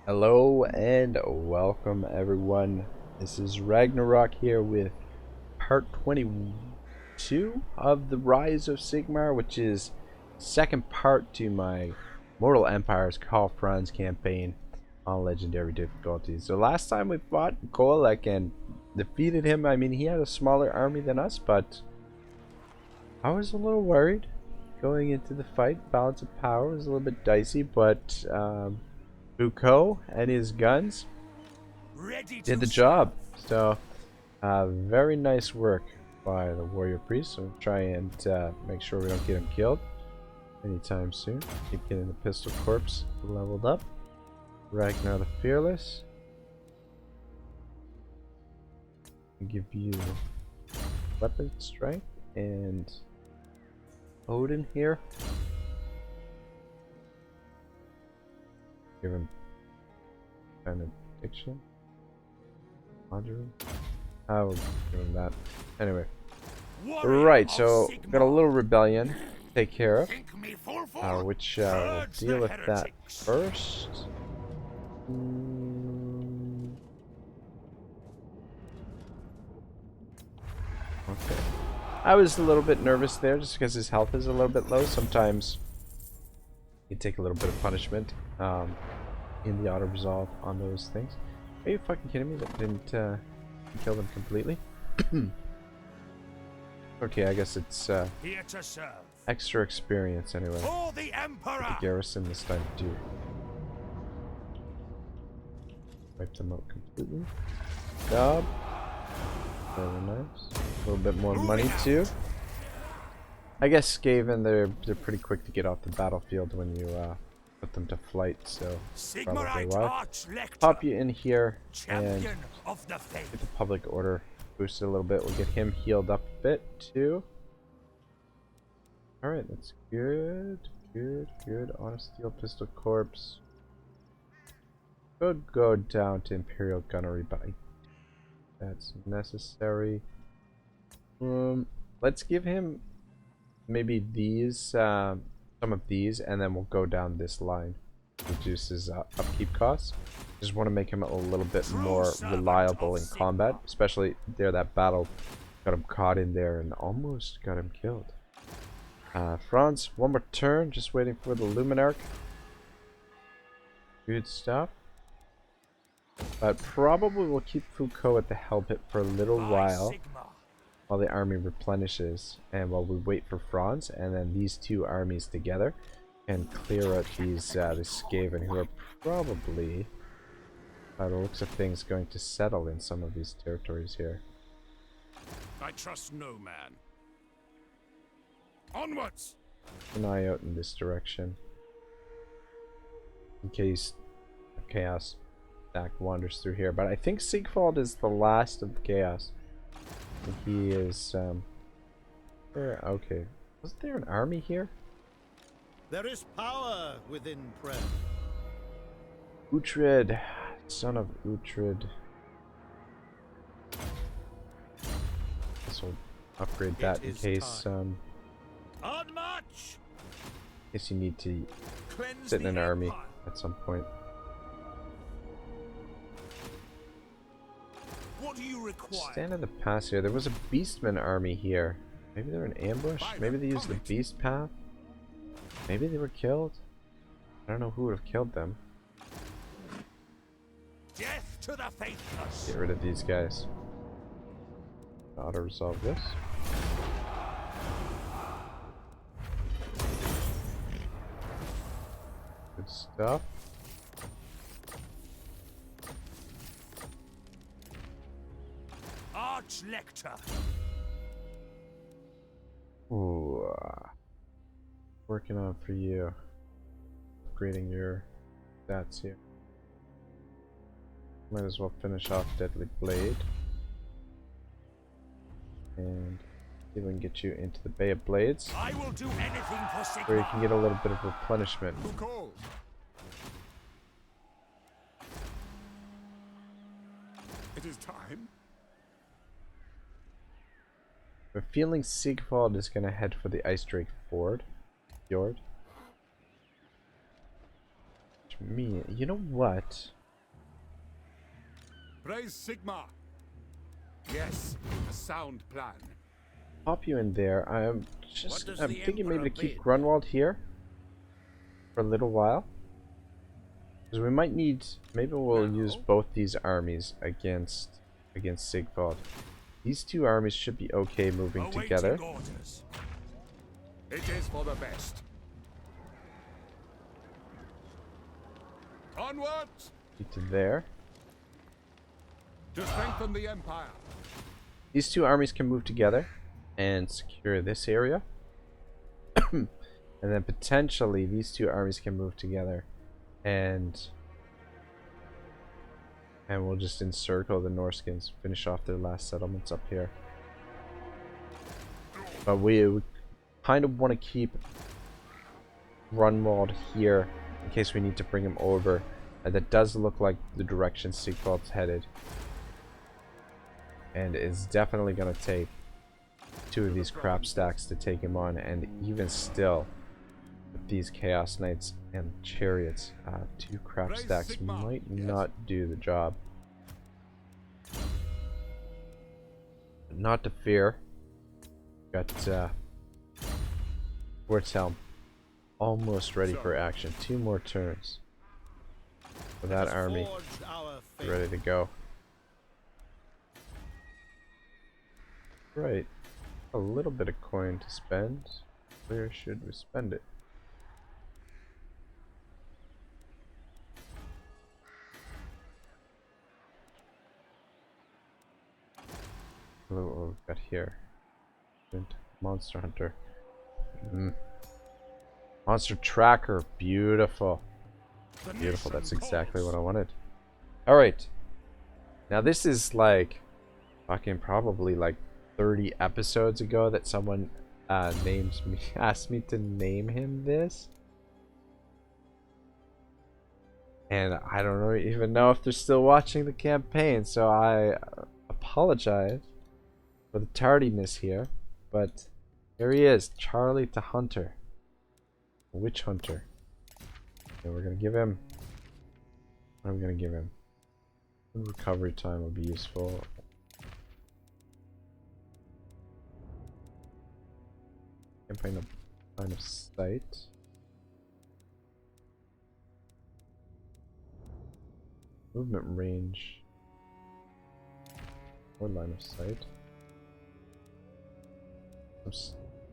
Hello and welcome everyone. This is Ragnarok here with part 22 of the Rise of Sigmar, which is second part to my Mortal Empire's Karl Franz campaign on legendary difficulties. So last time we fought Golek and defeated him. I mean, he had a smaller army than us, but I was a little worried going into the fight. Balance of power was a little bit dicey, but Foucault and his guns did the job. So, very nice work by the warrior priest. So, try and make sure we don't get him killed anytime soon. Keep getting the pistol corpse leveled up. Ragnar the Fearless. Give you weapon strength and Odin here. Give him benediction. Conjuring. I will give him that. Anyway. Right, so got a little rebellion to take care of. Which we'll deal with that first. Okay. I was a little bit nervous there just because his health is a little bit low. Sometimes you take a little bit of punishment in the auto resolve on those things. Are you fucking kidding me? That didn't kill them completely. Okay, I guess it's extra experience anyway. For the Emperor. The garrison this time too. Wipe them out completely. Job. Very nice. A little bit more money too. I guess Skaven, they're pretty quick to get off the battlefield when you put them to flight, so probably why. Pop you in here and get the public order boosted a little bit. We'll get him healed up a bit too. Alright, that's good. Good. Honest Steel Pistol Corpse. Could go down to Imperial Gunnery, but that's necessary. Let's give him maybe these, some of these, and then we'll go down this line. Reduces upkeep costs. Just want to make him a little bit more reliable in combat, especially there that battle got him caught in there and almost got him killed. Franz, one more turn, just waiting for the Luminarch. Good stuff. But probably we'll keep Foucault at the helmet for a little while the army replenishes, and while we wait for Franz, and then these two armies together can clear out these the Skaven, who are probably, by the looks of things, going to settle in some of these territories here. I trust no man. Onwards! Keep an eye out in this direction, in case the Chaos Stack wanders through here. But I think Sigvald is the last of the Chaos. He is, okay. Wasn't there an army here? There is power within prayer. Uhtred, son of Uhtred. Guess we'll upgrade that in case, On march! in case you need to sit in an army at some point. What do you require? Stand in the pass here. There was a Beastman army here. Maybe they're in ambush? Maybe they used the Beast Path? Maybe they were killed? I don't know who would have killed them. Death to the faithless. Get rid of these guys. Auto resolve this. Good stuff. Lecter. Ooh, working on for you. Upgrading your stats here. Might as well finish off Deadly Blade. And see if we can get you into the Bay of Blades, I will do anything for Sigmar. where you can get a little bit of replenishment. It is time. I'm feeling Sigvald is gonna head for the Ice Drake Fjord. Which mean, you know what? Rise Sigmar. Yes, a sound plan. Pop you in there. I'm thinking maybe to keep Grunwald here for a little while. Because we might need, maybe we'll use both these armies against Sigvald. These two armies should be okay moving together. Orders. It is for the best. Onwards! To there. To strengthen the Empire. These two armies can move together and secure this area. And then potentially these two armies can move together and we'll just encircle the Norskins, finish off their last settlements up here. But we kind of want to keep Grunwald here in case we need to bring him over. And that does look like the direction Sigvald's headed. And it's definitely going to take two of these crap stacks to take him on. And even still, with these Chaos Knights and Chariots, two crap stacks might not do the job. But not to fear. Got Werthelm almost ready for action. 2 more turns for that army ready to go. Right, a little bit of coin to spend. Where should we spend it? Look what we've got here. Monster Hunter. Monster Tracker. Beautiful. Beautiful. That's exactly what I wanted. Alright. Now this is like fucking probably like 30 episodes ago that someone asked me to name him this. And I don't even know if they're still watching the campaign, so I apologize for the tardiness here. But here he is, Charlie the Hunter. Witch Hunter. And we're gonna give him, what are we gonna give him? Recovery time will be useful. Can't find a line of sight. Movement range. Or line of sight.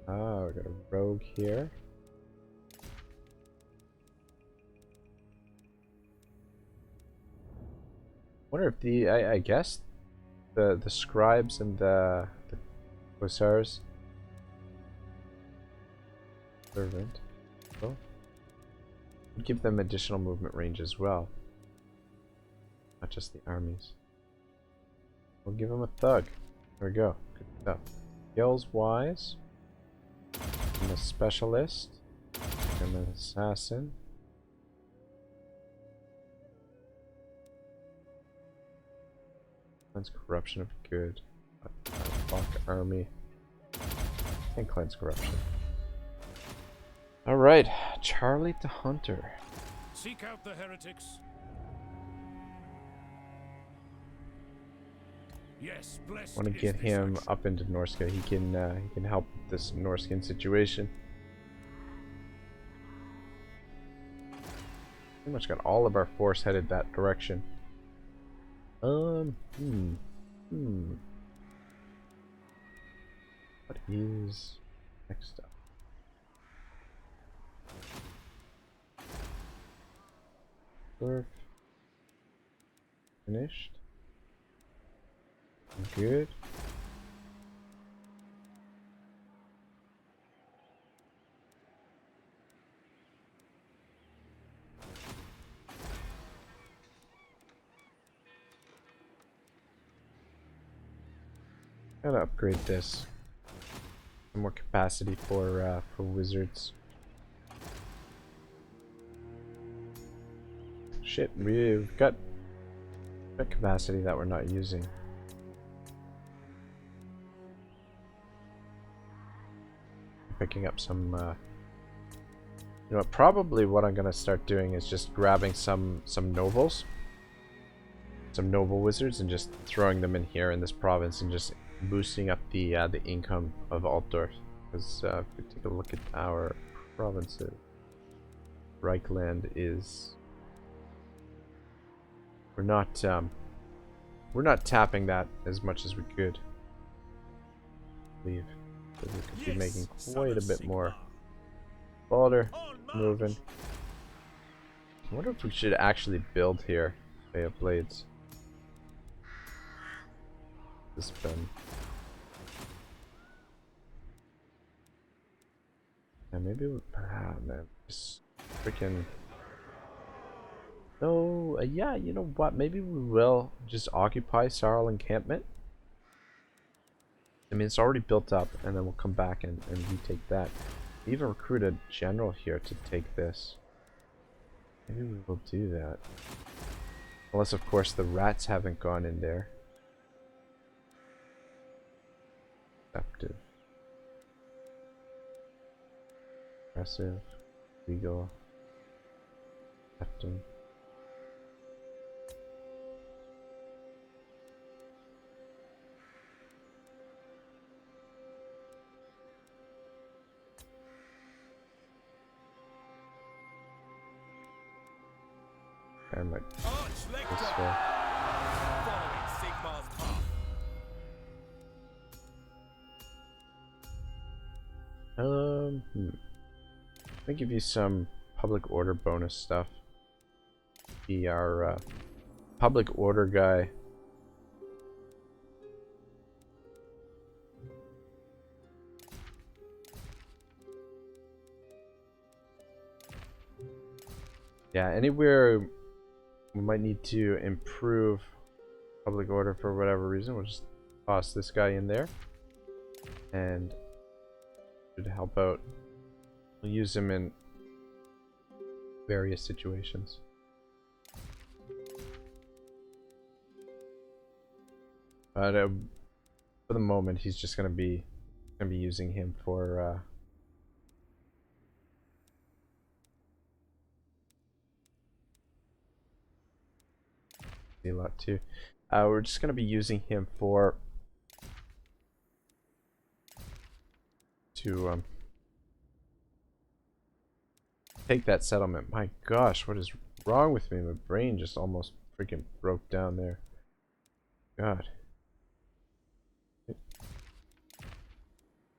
Ah, we got a rogue here. Wonder if the I guess the scribes and the hussars servant would give them additional movement range as well, not just the armies. We'll give them a thug. There we go. Good stuff. Skills wise, I'm a specialist. I'm an assassin. Cleanse corruption of good. Fuck army. And cleanse corruption. Alright, Charlie the Hunter. Seek out the heretics. Yes, blessed. Want to get him up into Norska. He can help with this Norskin situation. Pretty much got all of our force headed that direction. What is next up? Dwarf. Finished. Good. Gotta upgrade this. Some more capacity for wizards. Shit, we've got capacity that we're not using. Picking up some you know, probably what I'm gonna start doing is just grabbing some nobles some noble wizards and just throwing them in here in this province and just boosting up the income of Altdorf. Because if we take a look at our provinces, Reichland is we're not tapping that as much as we could. I believe that we could be making quite a bit more. Balder moving. I wonder if we should actually build here. Bay of Blades. This been. Yeah, maybe we. Man, just freaking. No, yeah, you know what? Maybe we will just occupy Sarl encampment. I mean, it's already built up, and then we'll come back and retake that. We even recruit a general here to take this. Maybe we will do that. Unless, of course, the rats haven't gone in there. Deceptive. Aggressive. Legal. Captain. I might this way. Let me give you some public order bonus stuff. Be our public order guy. Yeah, anywhere we might need to improve public order for whatever reason, we'll just toss this guy in there and should help out. We'll use him in various situations. But for the moment, he's just gonna be using him for a lot too. We're just gonna be using him to take that settlement. My gosh, what is wrong with me? My brain just almost freaking broke down there. God.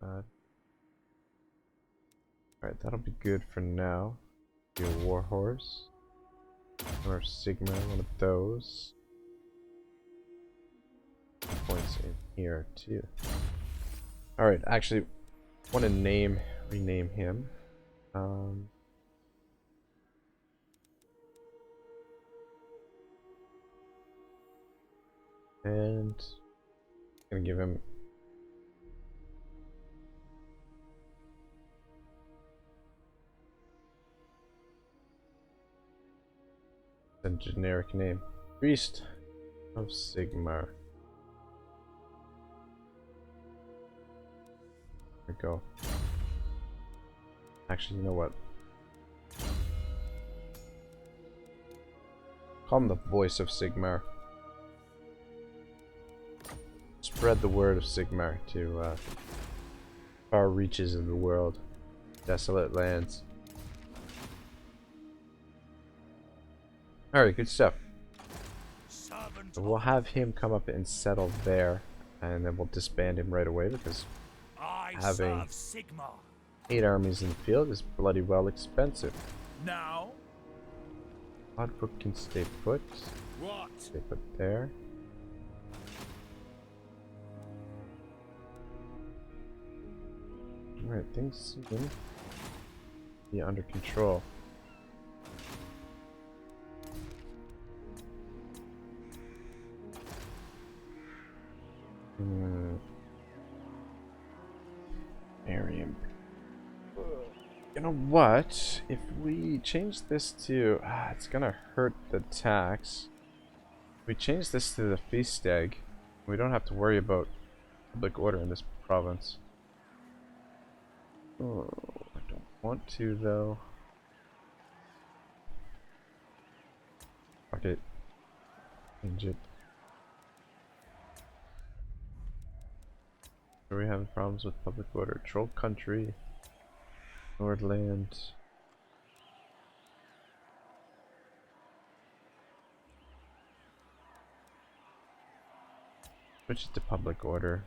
Alright, that'll be good for now. Be a warhorse. Or Sigmar, one of those. Points in here too. Alright, actually want to rename him. And gonna give him a generic name. Priest of Sigmar. There we go. Actually, you know what? Call him the voice of Sigmar. Spread the word of Sigmar to far reaches of the world, desolate lands. Alright, good stuff. So we'll have him come up and settle there, and then we'll disband him right away because having 8 armies in the field is bloody well expensive. Now, Oddbook can stay put. what? Stay put there. Alright, things seem to be under control. Arium. You know what? If we change this to... it's gonna hurt the tax. If we change this to the feast stag, we don't have to worry about public order in this province. Oh, I don't want to though. Fuck it. Change it. Are we having problems with public order? Troll country. Nordland. Switch it to public order.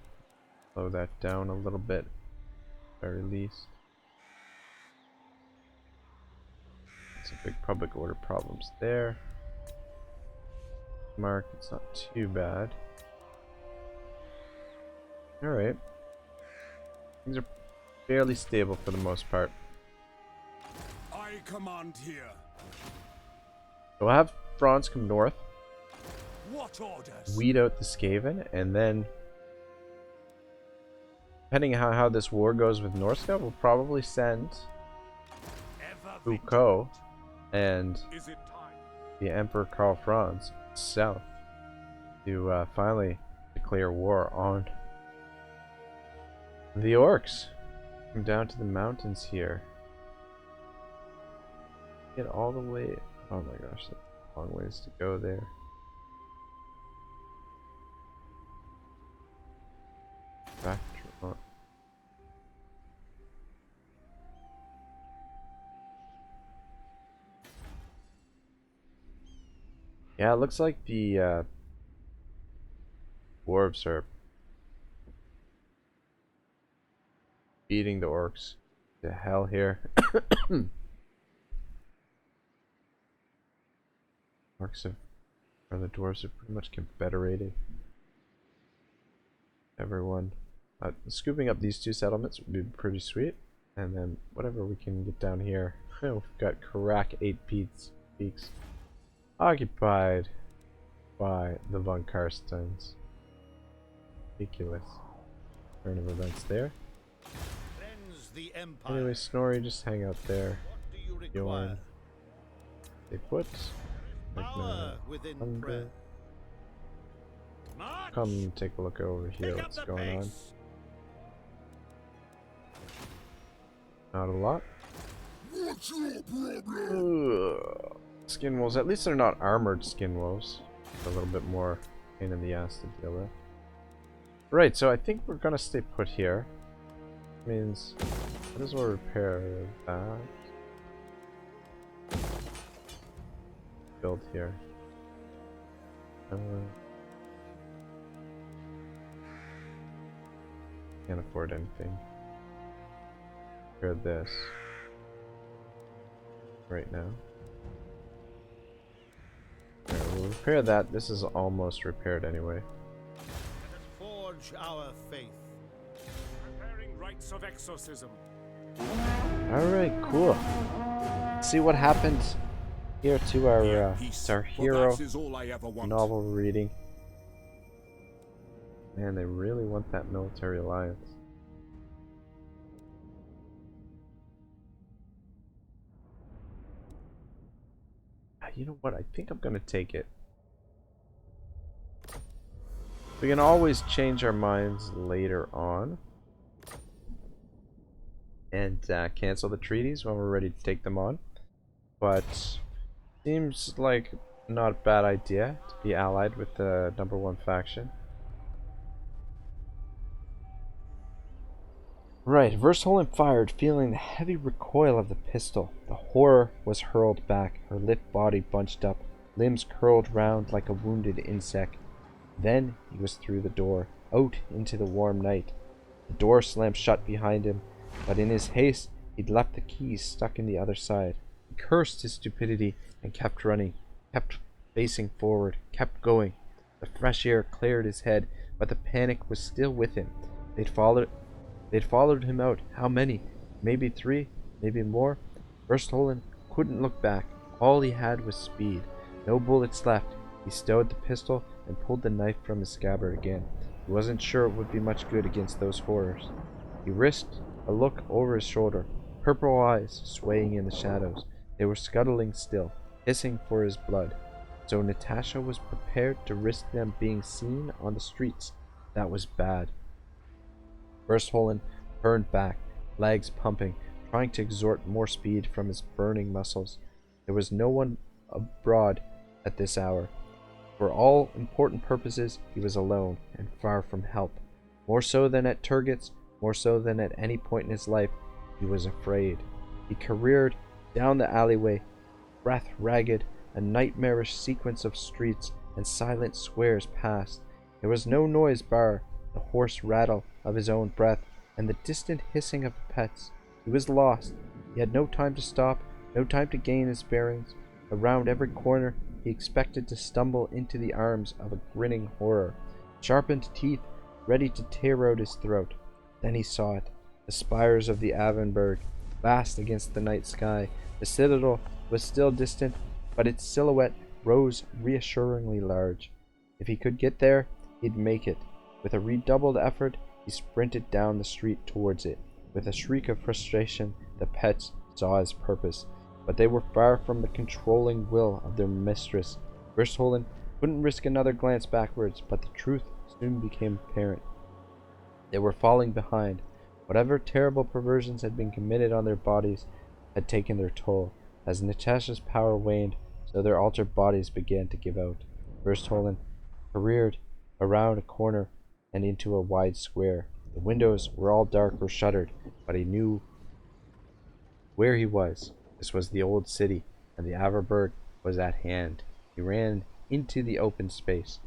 Slow that down a little bit, at the very least. Some big public order problems there. Mark, it's not too bad. Alright. Things are fairly stable for the most part. I command here. So we'll have Franz come north, What orders? weed out the Skaven, and then depending on how this war goes with Norska, we'll probably send Ever Foucault and Is it time? the Emperor Karl Franz south to finally declare war on the orcs. Come down to the mountains here. Get all the way. Oh my gosh, that's a long ways to go there. Back to Vermont. Yeah, it looks like the dwarves are beating the orcs to hell here. The dwarves are pretty much confederated. Everyone. Scooping up these two settlements would be pretty sweet. And then whatever we can get down here. We've got Karak 8 peaks occupied by the Von Karstens. Ridiculous. Turn of events there. Cleanse the empire. Anyway, Snorri, just hang out there. What do you Bjorn. require? They put. Power within Thunder. prayer. March! Come take a look over here. Pick up What's the going on? pace. Not a lot. What's your problem? Ugh. Skin wolves. At least they're not armored skin wolves. A little bit more pain in the ass to deal with. Right, so I think we're gonna stay put here. Means might as well repair that. Build here. Can't afford anything. Repair this right now. Alright, we'll repair that. This is almost repaired anyway. Let us forge our faith. Preparing rites of exorcism. Alright, cool. See what happened here to our hero That is all I ever want. novel reading. Man, they really want that military alliance. You know what? I think I'm gonna take it. We can always change our minds later on and cancel the treaties when we're ready to take them on. But seems like not a bad idea to be allied with the #1 faction. Right, Verstolen fired, feeling the heavy recoil of the pistol. The horror was hurled back, her lit body bunched up, limbs curled round like a wounded insect. Then he was through the door, out into the warm night. The door slammed shut behind him, but in his haste he'd left the keys stuck in the other side. He cursed his stupidity and kept running, kept facing forward, kept going. The fresh air cleared his head, but the panic was still with him. They'd followed him out. How many? Maybe 3, maybe more. Verstolen couldn't look back. All he had was speed. No bullets left. He stowed the pistol and pulled the knife from his scabbard again. He wasn't sure it would be much good against those horrors. He risked a look over his shoulder. Purple eyes swaying in the shadows. They were scuttling still, hissing for his blood. So Natasha was prepared to risk them being seen on the streets. That was bad. Verstolen turned back, legs pumping, trying to exert more speed from his burning muscles. There was no one abroad at this hour. For all important purposes, he was alone and far from help. More so than at Turgot's, more so than at any point in his life, he was afraid. He careered down the alleyway, breath ragged, a nightmarish sequence of streets and silent squares passed. There was no noise bar the hoarse rattle of his own breath and the distant hissing of the pets. He was lost. He had no time to stop, no time to gain his bearings. Around every corner he expected to stumble into the arms of a grinning horror, sharpened teeth ready to tear out his throat. Then he saw it, the spires of the Avenberg, vast against the night sky. The citadel was still distant, but its silhouette rose reassuringly large. If he could get there, he'd make it. With a redoubled effort, he sprinted down the street towards it. With a shriek of frustration, the pets saw his purpose, but they were far from the controlling will of their mistress. Verstholen couldn't risk another glance backwards, but the truth soon became apparent. They were falling behind. Whatever terrible perversions had been committed on their bodies had taken their toll. As Natasha's power waned, so their altered bodies began to give out. Verstholen careered around a corner and into a wide square. The windows were all dark or shuttered, but he knew where he was. This was the old city, and the Averberg was at hand. He ran into the open space.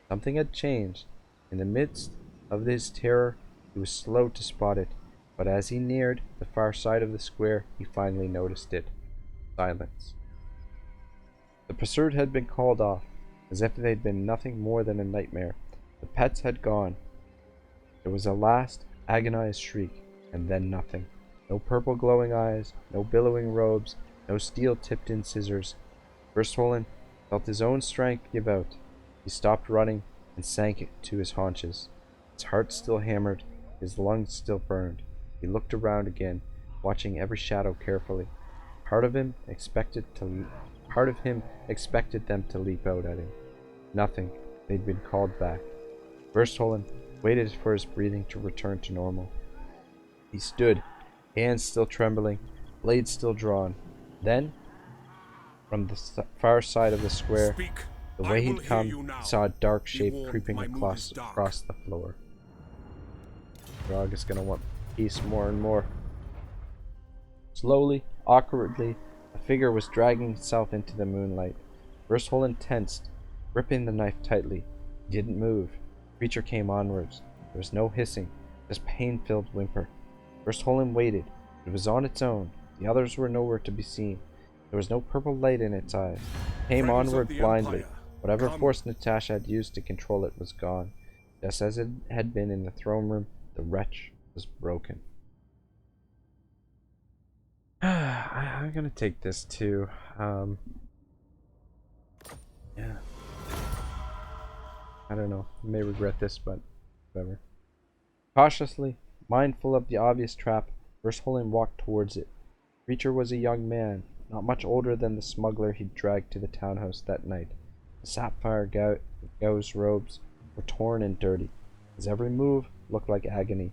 Something had changed. In the midst of his terror, he was slow to spot it, but as he neared the far side of the square, he finally noticed it. Silence. The pursuit had been called off, as if they had been nothing more than a nightmare. The pets had gone. There was a last agonized shriek, and then nothing. No purple glowing eyes, no billowing robes, no steel-tipped-in scissors. Verstholen felt his own strength give out. He stopped running and sank to his haunches. His heart still hammered, his lungs still burned. He looked around again, watching every shadow carefully. Part of him expected them to leap out at him. Nothing. They'd been called back. Verstholen waited for his breathing to return to normal. He stood, hands still trembling, blade still drawn. Then, from the far side of the square, the way he'd come, he saw a dark shape creeping across the floor. Grog is going to want peace more and more. Slowly, awkwardly, a figure was dragging itself into the moonlight. Verstholen tensed, gripping the knife tightly. He didn't move. The creature came onwards. There was no hissing, just pain-filled whimper. Verstholen waited. It was on its own. The others were nowhere to be seen. There was no purple light in its eyes. It came onward blindly. Whatever force Natasha had used to control it was gone. Just as it had been in the throne room, the wretch was broken. I'm gonna take this too. Yeah. I don't know. I may regret this, but whatever. Cautiously, mindful of the obvious trap, Verstholen walked towards it. The creature was a young man, not much older than the smuggler he'd dragged to the townhouse that night. The sapphire gauze robes were torn and dirty. His every move looked like agony.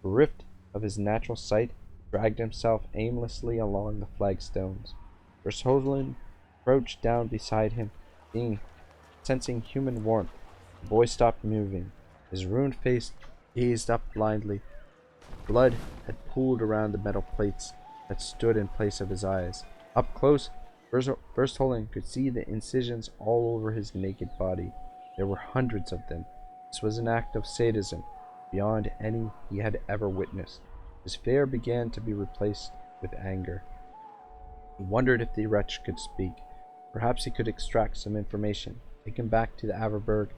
Bereft of his natural sight, he dragged himself aimlessly along the flagstones. Verstholen crouched down beside him, sensing human warmth. The boy stopped moving. His ruined face gazed up blindly. Blood had pooled around the metal plates that stood in place of his eyes. Up close, Verstholen could see the incisions all over his naked body. There were hundreds of them. This was an act of sadism, beyond any he had ever witnessed. His fear began to be replaced with anger. He wondered if the wretch could speak. Perhaps he could extract some information, take him back to the Averberg,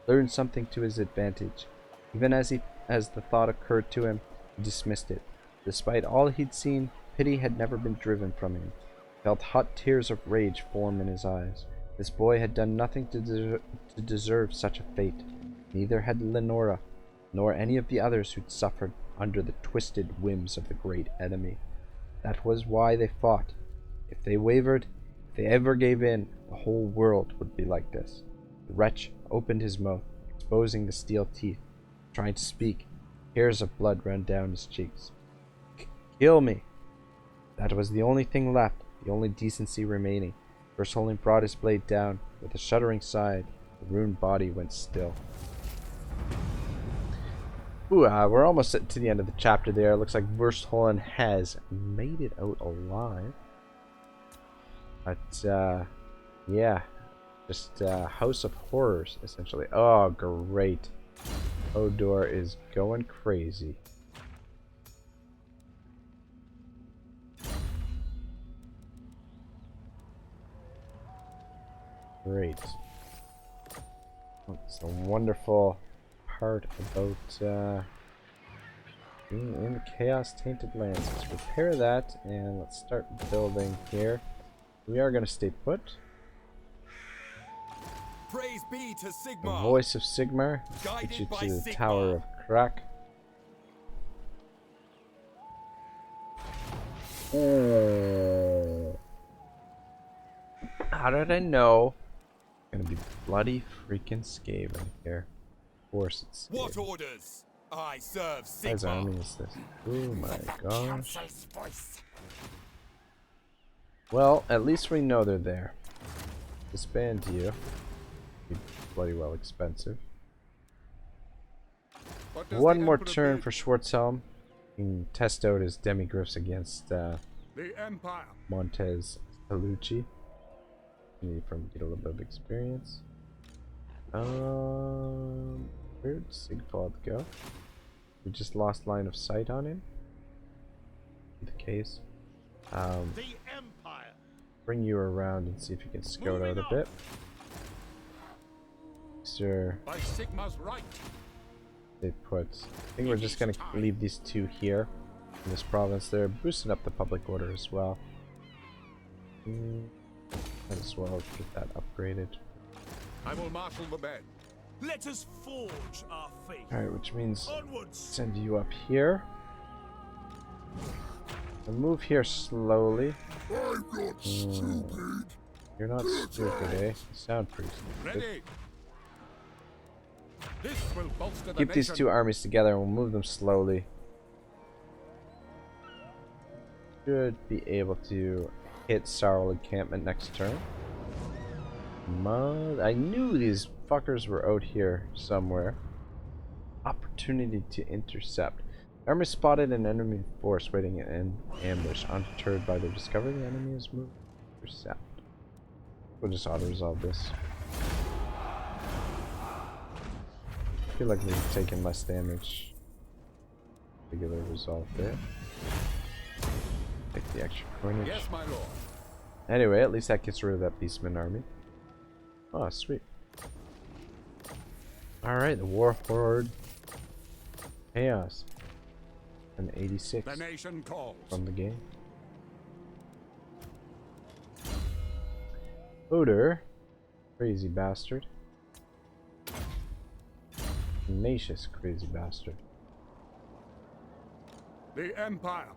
learn something to his advantage. Even as the thought occurred to him, he dismissed it. Despite all he'd seen, pity had never been driven from him. He felt hot tears of rage form in his eyes. This boy had done nothing to deserve such a fate. Neither had Lenora, nor any of the others who'd suffered under the twisted whims of the great enemy. That was why they fought. If they wavered, if they ever gave in, the whole world would be like this. The wretch opened his mouth, exposing the steel teeth. Trying to speak, hairs of blood ran down his cheeks. Kill me! That was the only thing left, the only decency remaining. Verstholen brought his blade down with a shuddering sigh. The ruined body went still. Ooh, we're almost to the end of the chapter there. Looks like Wurstholland has made it out alive. But, yeah. Just, House of Horrors, essentially. Oh, great. Odor is going crazy. Great. It's a wonderful part about being in the Chaos Tainted Lands. Let's repair that and let's start building here. We are going to stay put. Praise be to Sigmar. The voice of Sigmar takes you to the Tower of Krak. Oh. How did I know? Gonna be bloody freaking Skaven here. Of course it's Skaven. What orders? I serve Sigmar. What army is this? Oh my gosh. Well, at least we know they're there. Disband you. Be bloody well expensive. One more turn for Schwarzhelm. You can test out his demigriffs against the Empire. Montez Palucci. Need from get a little bit of experience. Where'd Sigvald go? We just lost line of sight on him. The case. The Empire. Bring you around and see if you can scout out a bit. Sir. By Sigmar's right. They put. I think we're just gonna leave these two here in this province. They're boosting up the public order as well. Might as well get that upgraded. I will marshal the men. Let us forge our fate. Alright, which means Onwards. send you up here. And move here slowly. I'm not stupid. You're not stupid, eh? You sound pretty stupid. Ready. This will bolster the Keep these nation. two armies together and we'll move them slowly. Should be able to hit Sarl encampment next turn. I knew these fuckers were out here somewhere. Opportunity to intercept. Army spotted an enemy force waiting in ambush. Undeterred by their discovery, the enemy is moved. Intercept. We'll just auto-resolve this. I feel like we've taken less damage. Regular resolve there. Take the extra coinage. Yes, my lord. Anyway, at least that gets rid of that Beastman army. Oh, sweet. Alright, the War Horde. Chaos. An 86 The nation calls. from the game. Odor. Crazy bastard. Tenacious crazy bastard. The Empire.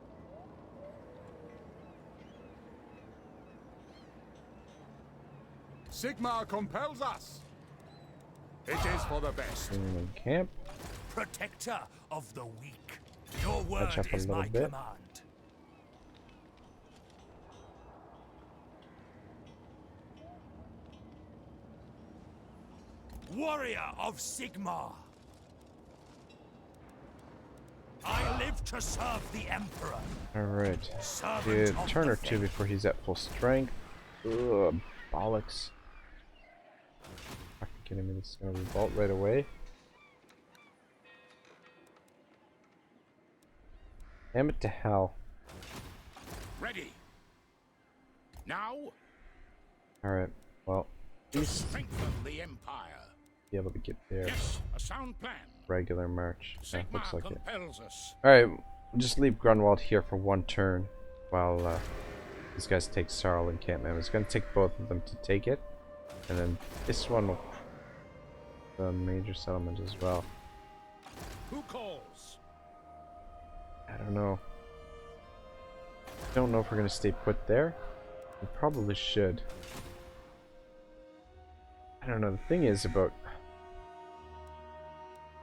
Sigmar compels us. It is for the best. In camp. Protector of the weak. Your Catch word up a is little my bit. command. Warrior of Sigmar. I live to serve the Emperor. Alright. Servant A of turn the or two faith. before he's at full strength. Ugh, bollocks. Fucking kidding me, this is gonna revolt right away. Damn it to hell. Ready. Now, Alright, well, to please strengthen the Empire. be able to get there. Yes, a sound plan. Regular march. Yeah, looks Sigmar like it. compels us. Alright, just leave Grunwald here for one turn while these guys take Sarl encampment. It's gonna take both of them to take it. And then this one will the major settlement as well. Who calls? I don't know. Don't know if we're gonna stay put there. We probably should. I don't know. The thing is about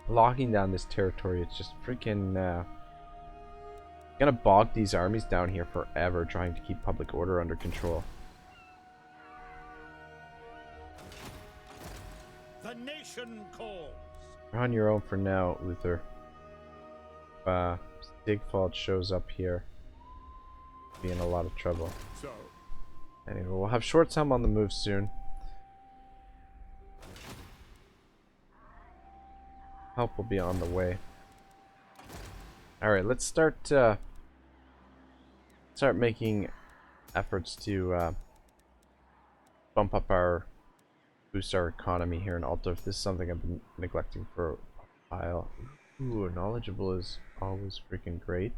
locking down this territory. It's just freaking gonna bog these armies down here forever, trying to keep public order under control. The nation calls. You're on your own for now, Uther. Stigfald shows up here, be in a lot of trouble. So, Anyway, we'll have Shortshelm on the move soon. Help will be on the way. Alright, let's start making efforts to boost our economy here in Alta. This is something I've been neglecting for a while. Ooh, knowledgeable is always freaking great.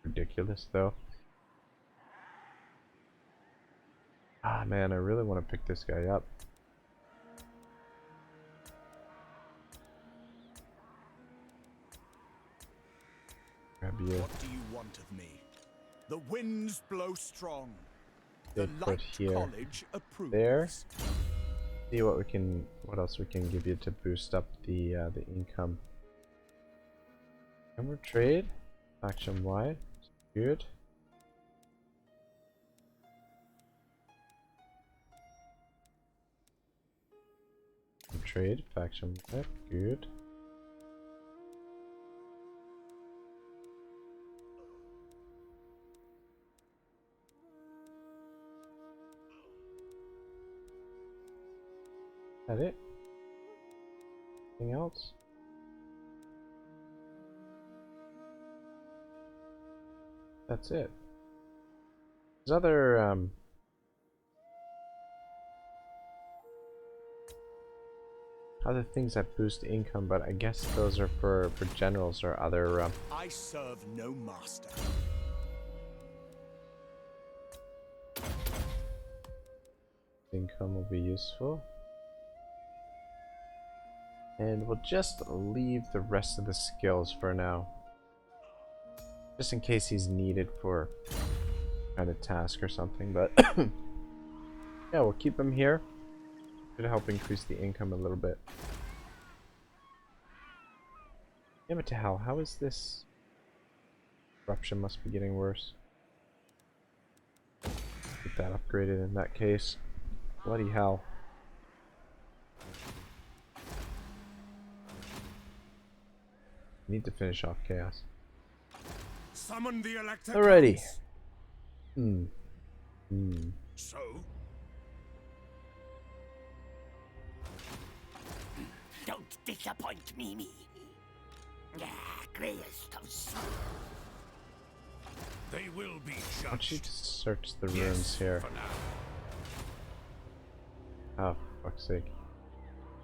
Ridiculous though. Ah man, I really want to pick this guy up. Grab you. what do you want of me? The winds blow strong. The Stay put Light here. College approves. There. See what else we can give you to boost up the income. Number trade, faction wide, good. Trade, faction wide, good. That it? Anything else? That's it. There's other things that boost income, but I guess those are for generals or other I serve no master. income will be useful. And we'll just leave the rest of the skills for now. Just in case he's needed for kind of task or something, but yeah, we'll keep him here. Should help increase the income a little bit. Damn it to hell, how is this? Corruption must be getting worse. Get that upgraded in that case. Bloody hell. Need to finish off chaos. Summon the elector. Alrighty. So, Don't disappoint me. Greystones. they will be Why don't you judged. just search the ruins here? For now. Oh, for fuck's sake.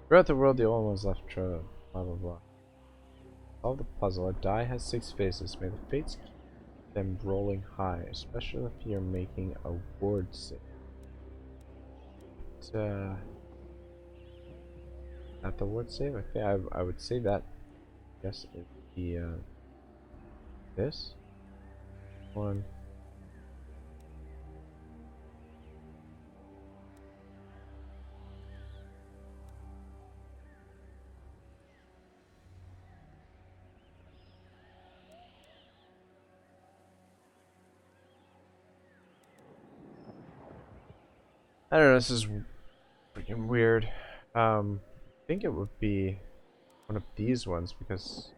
Throughout the world, the only ones left blah blah blah. Solve the puzzle. A die has 6 faces. May the fates keep them rolling high, especially if you're making a ward save. But, not the ward save? I think I would say that. Yes, it would be this one. I don't know, this is freaking weird. I think it would be one of these ones because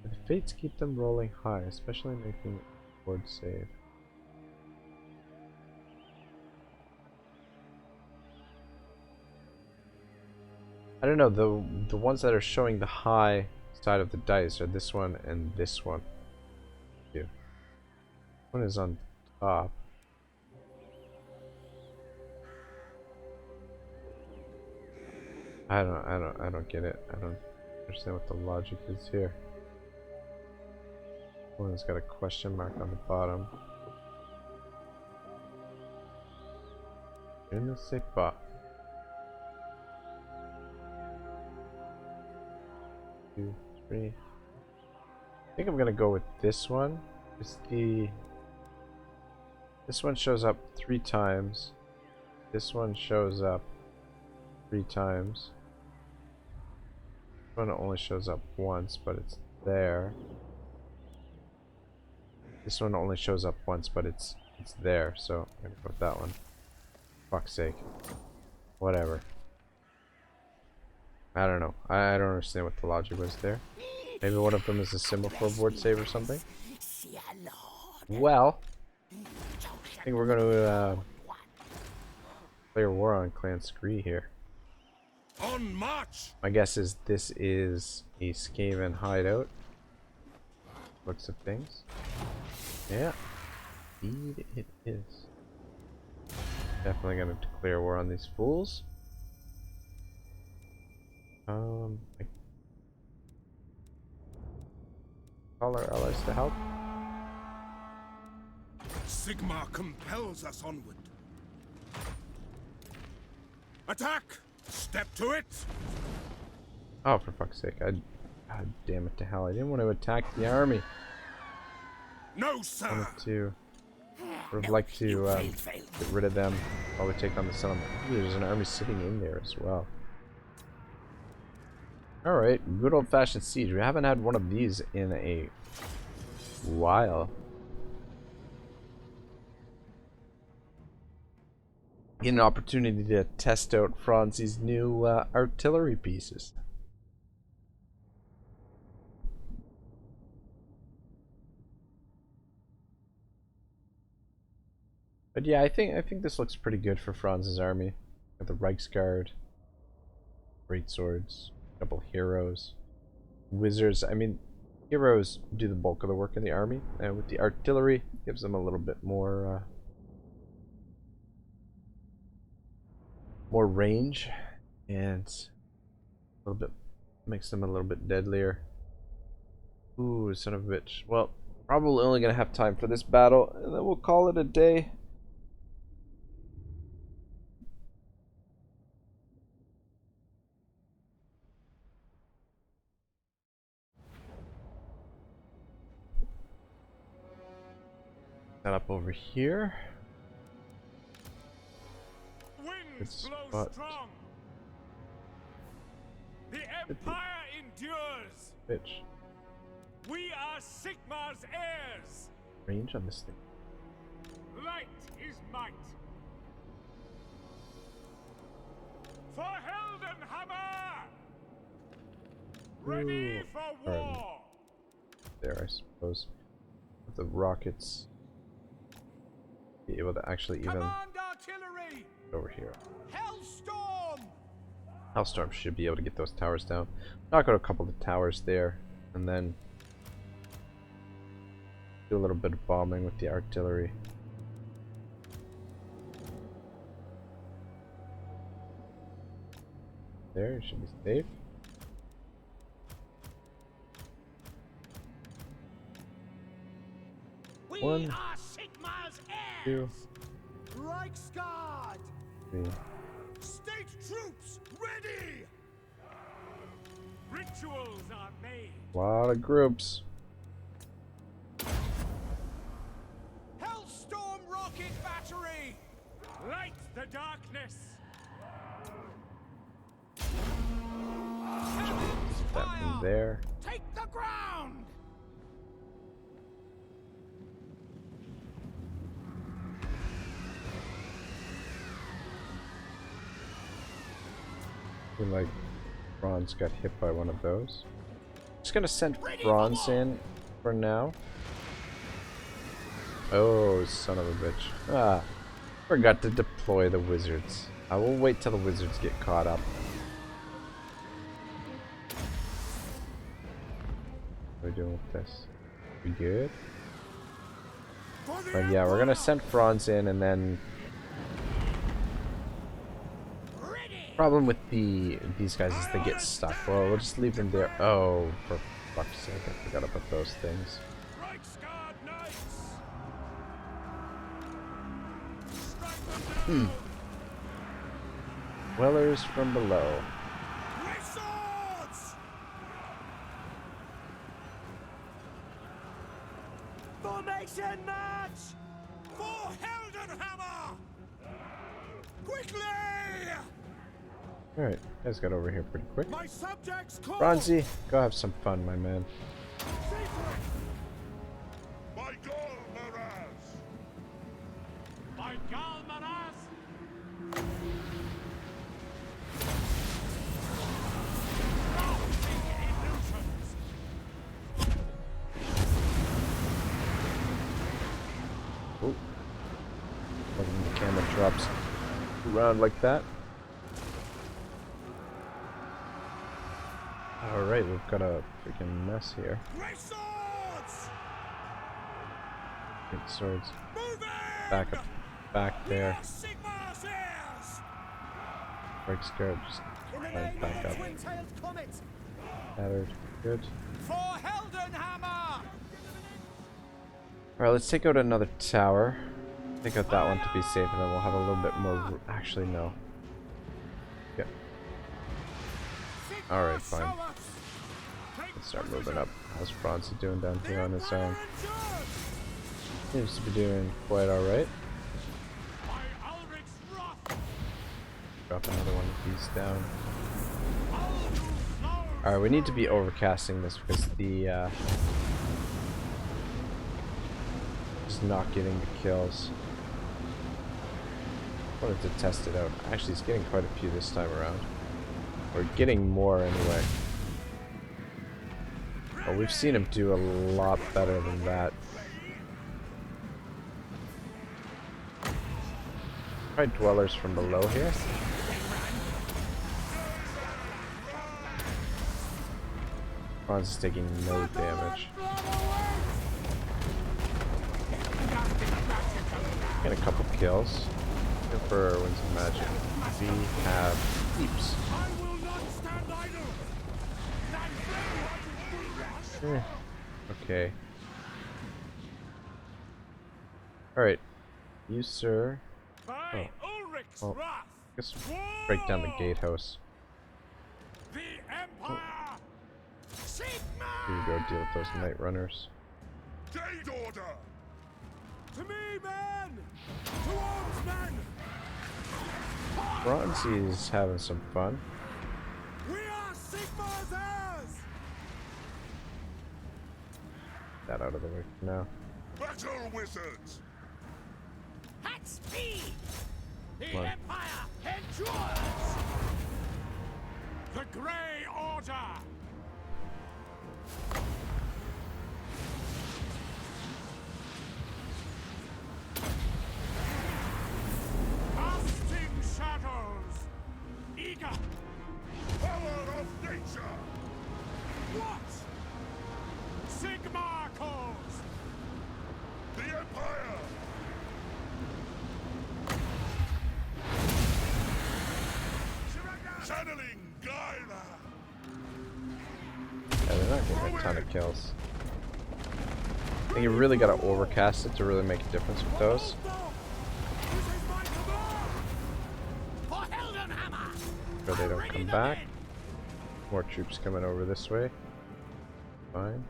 the fates keep them rolling high, especially making a ward save. I don't know, the ones that are showing the high side of the dice are this one and this one. Two. One is on top. I don't get it. I don't understand what the logic is here. One's got a question mark on the bottom. In the sick bot. 2, 3. I think I'm gonna go with this one. This one shows up 3 times. This one shows up 3 times. one only shows up once, but it's there. This one only shows up once, but it's there, so I'm gonna go with that one. Fuck's sake. Whatever. I don't know. I don't understand what the logic was there. Maybe one of them is a symbol for a board save or something? Well, I think we're gonna play a war on Clan Scree here. On march! My guess is this is a Skaven hideout. Looks of things. Yeah. Indeed it is. Definitely gonna declare war on these fools. I call our allies to help. Sigmar compels us onward. Attack! Step to it! Oh, for fuck's sake. God damn it to hell. I didn't want to attack the army. No, sir! I would have liked to get rid of them while we take on the settlement. Ooh, there's an army sitting in there as well. Alright, good old-fashioned siege. We haven't had one of these in a while. Get an opportunity to test out Franz's new artillery pieces. But yeah, I think this looks pretty good for Franz's army. Got the Reichsguard, great swords, a couple heroes, wizards. I mean, heroes do the bulk of the work in the army, and with the artillery, gives them a little bit more more range, and a little bit makes them a little bit deadlier. Ooh, son of a bitch. Well, probably only gonna have time for this battle, and then we'll call it a day. Set up over here. Winds blow strong. The Empire endures. Bitch. We are Sigmar's heirs. Range on this thing. Light is might. For Heldenhammer! Ready Ooh, for war! There, I suppose. With the rockets, be able to actually even Command artillery! over here. Hellstorm! Hellstorm should be able to get those towers down. Knock out a couple of towers there, and then do a little bit of bombing with the artillery. There, it should be safe. One, are Sigmar's two, Reichsguard! 3. State troops ready! Rituals are made. A lot of groups. Hellstorm rocket battery! Light the darkness! That from there. Take the ground! Feel like Franz got hit by one of those. Just gonna send Franz in for now. Oh, son of a bitch. Ah, forgot to deploy the wizards. I will wait till the wizards get caught up. What are we doing with this? We good? But yeah, we're gonna send Franz in, and then problem with these guys is they get stuck. Well, we'll just leave them there. Oh, for fuck's sake, I forgot about those things. Dwellers from below. Formation match! For Heldenhammer! Quickly! Alright, you guys got over here pretty quick. My subjects call. Bronzy, go have some fun, my man. By Gol Maraz! By Galmaraz! Illusions! Oh. When the camera drops around like that. Alright, we've got a freaking mess here. Great swords! Big swords. Move in! Back up. Back there. Sigmar's ears! Break skirt. Just right back up. twin-tailed comet! Battered. Good. For Heldenhammer! Alright, let's take out another tower. Take out that one to be safe, and then we'll have a little bit more. Actually, no. Yeah. Alright, fine. Let's start moving up. How's Franz doing down here on his own? Seems to be doing quite alright. Drop another one of these down. Alright, we need to be overcasting this because the just not getting the kills. I wanted to test it out. Actually, it's getting quite a few this time around. We're getting more anyway. But we've seen him do a lot better than that. Try dwellers from below here. Franz is taking no damage. Get a couple kills. Emperor wins of magic. We have heaps. Okay. Alright. You, sir. Oh. Well, let's break down the gatehouse. The Empire! Sigmar! Here you go, deal with those night runners. Gate order! To me, men! To arms, men! Bronzy's having some fun. We are Sigmar's heirs! That out of the way for now. Battle wizards! At speed! The Come on. Empire endures! The Grey Order! Casting shadows! Eager! Power of nature! What? Sigmar calls! The Empire! Channeling Gaila! Yeah, they're not getting a ton of kills. I think you really gotta overcast it to really make a difference with those. This is my command! For Heldenhammer! So they don't come back. More troops coming over this way. Fine.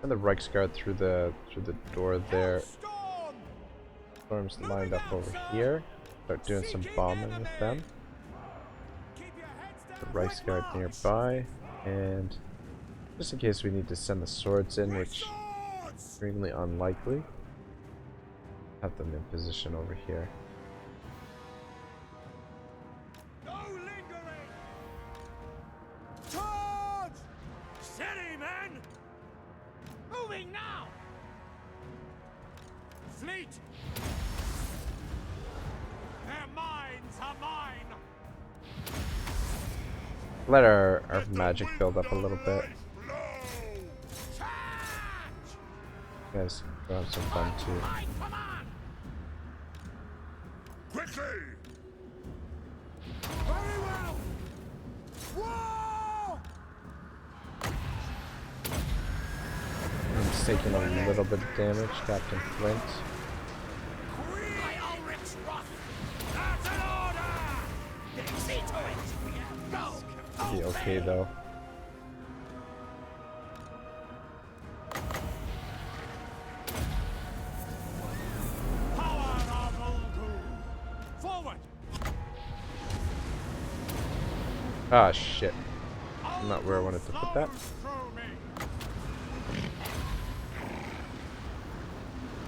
And the Reichsguard through the door there. Storm! Storm's lined up over here. Start doing some bombing with them. Keep your heads The down, Reichsguard Reichsguard! nearby. And just in case we need to send the swords in, which is Swords! extremely unlikely, have them in position over here. No lingering! Charge! Steady, men! Moving now! Fleet! Their minds are mine! Let our magic build up a little bit. Blow! Charge! You guys go have some fun too. My command! Quickly! Very well! War! He's taking a little bit of damage, Captain Flint. By Ulrich's wrath! That's an order! See to it! Go! Be okay though. Power of Forward! Ah, shit. Not where I wanted to put that.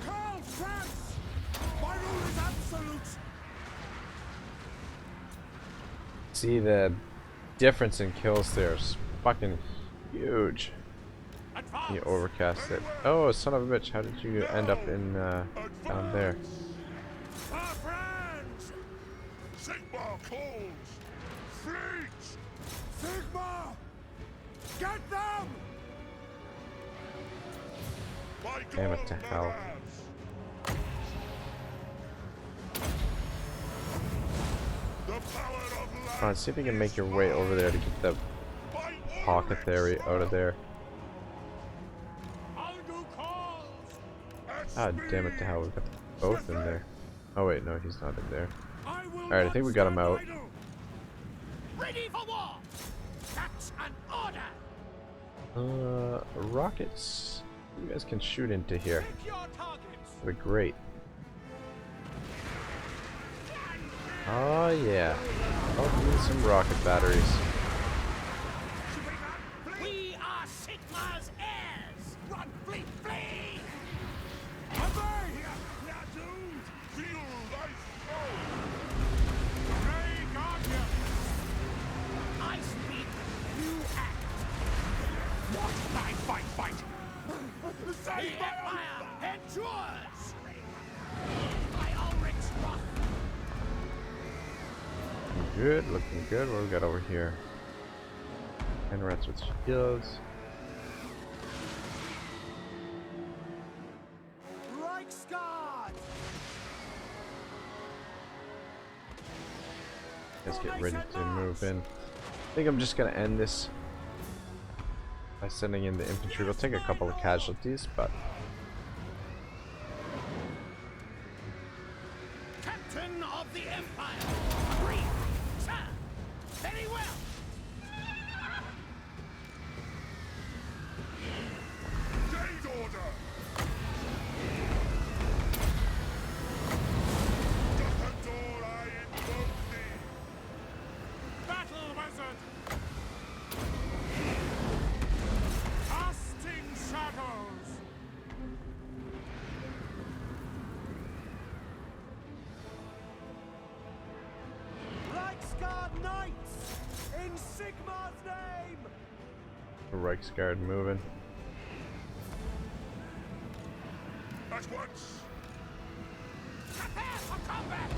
Karl Franz! My rule is absolute! See, the difference in kills there is fucking huge. You overcast it. Oh, son of a bitch, how did you end up in, down there? Our friends! Sigmar calls! Fleet! Sigmar! Get them! By Damn it God, to hell. lads! The power of light! Come on, see if you can make your way over there to get the By pocket theory out of there. Ah, damn it to hell, we've got both in there. Oh wait, no, he's not in there. Alright, I think we got him out. Ready for war! That's an order! Rockets. You guys can shoot into here. Pick your targets! That'd be great. Oh yeah. I'll need some rocket batteries. We are Sigmar's heirs! Run, flee, flee! Feel thy soul! I speak, you act. What? Fight! The Empire endures! By Ulrich's wrath! Good, looking good. What do we got over here? 10 rats with shields. Reichsguard! Let's get ready to move in. I think I'm just gonna end this by sending in the infantry. We'll take a couple of casualties, but Captain of the Empire! Agree, sir! Very well! Gate order! Doth I invoke thee! Battle wizard! Casting shadows! Reichsguard Knights! In Sigmar's name! the Reichsguard moving. At once! Prepare for combat!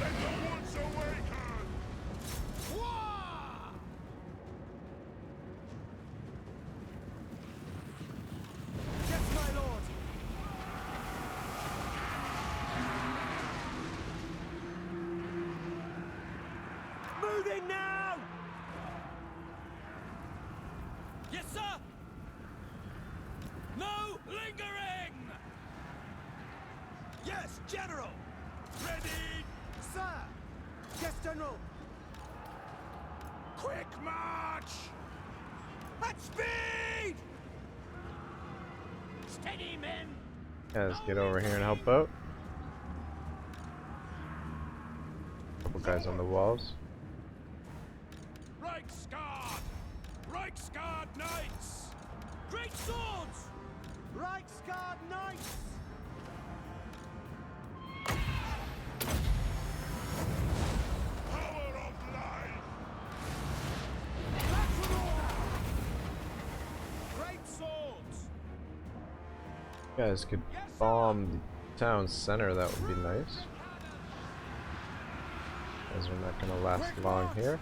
Let the woods awaken! War! Yes, my lord! Moving now! Yes, sir! No lingering! Yes, General! Ready! Sir! Yes, General! Quick march! At speed! Steady, men! Guys, get over here and help out. Couple guys on the walls. Reichsguard! Reichsguard Knights! Great swords! Reichsguard Knights! Power of light! Great swords! You guys could bomb the town center, that would be nice. Guys are not gonna last long here.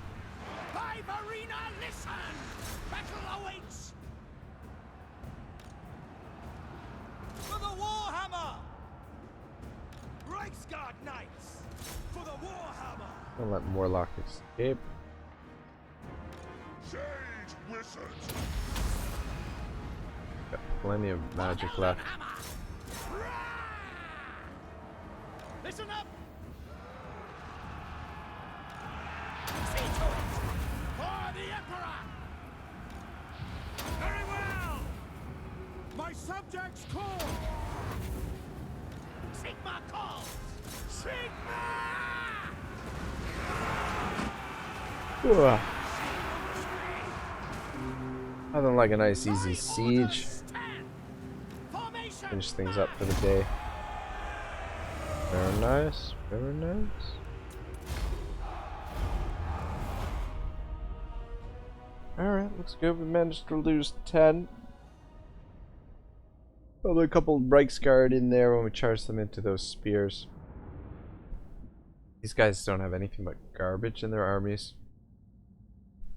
Live arena, listen! Battle awaits! For the Warhammer! Reichsguard Knights! For the Warhammer! Don't let Morlock escape. Sage wizards! Got plenty of magic left. Hammer! Rah! Listen up! See to it! For the Emperor! Very well! My subjects call! Sigmar calls! Sigmar! Ugh. Nothing like a nice easy siege. Finish things up for the day. Very nice, very nice. Alright, looks good. We managed to lose 10. Probably a couple of Reichsguard in there when we charge them into those spears. These guys don't have anything but garbage in their armies.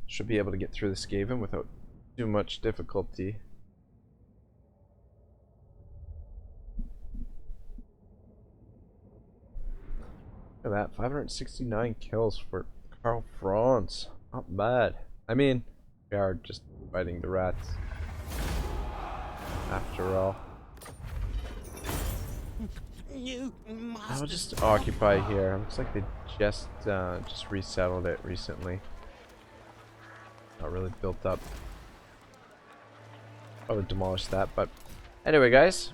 Should be able to get through the Skaven without too much difficulty. Look at that, 569 kills for Karl Franz. Not bad. I mean, we are just fighting the rats. After all. I'll just occupy here. Looks like they just resettled it recently. Not really built up. I would demolish that, but anyway, guys,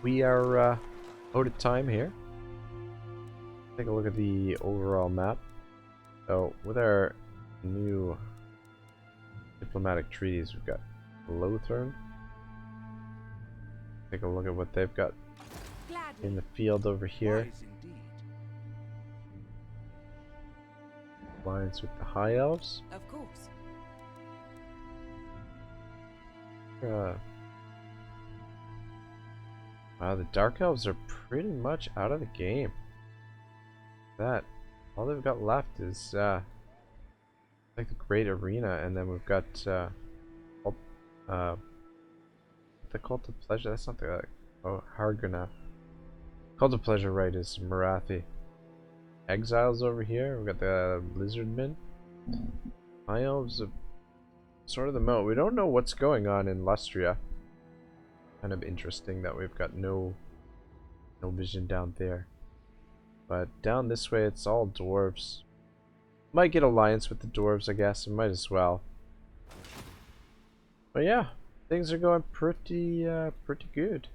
we are out of time here. Take a look at the overall map. So, with our new diplomatic treaties, we've got Lothern. Take a look at what they've got in the field over here. Alliance with the High Elves. Of course. Wow, the Dark Elves are pretty much out of the game. That all they've got left is like the Great Arena, and then we've got the Cult of Pleasure. That's not the Hargana. Cult of Pleasure, right, is Marathi. Exiles over here. We've got the Lizardmen. High Elves have sorted them out. We don't know what's going on in Lustria. Kind of interesting that we've got no vision down there. But down this way, it's all dwarves. Might get alliance with the dwarves, I guess. We might as well. But yeah, things are going pretty good.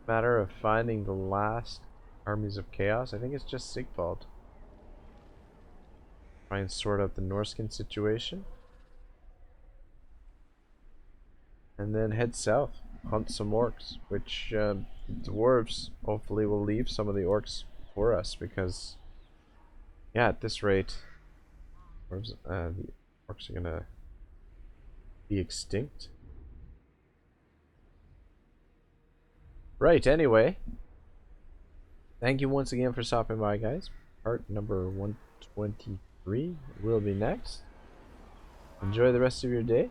Matter of finding the last armies of chaos. I think it's just Sigvald. Try and sort out the Norskin situation. And then head south. Hunt some orcs, which dwarves hopefully will leave some of the orcs for us, because yeah, at this rate dwarves, the orcs are gonna be extinct. Right, anyway, thank you once again for stopping by, guys. Part number 123 will be next. Enjoy the rest of your day.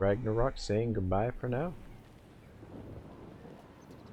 Ragnarok saying goodbye for now.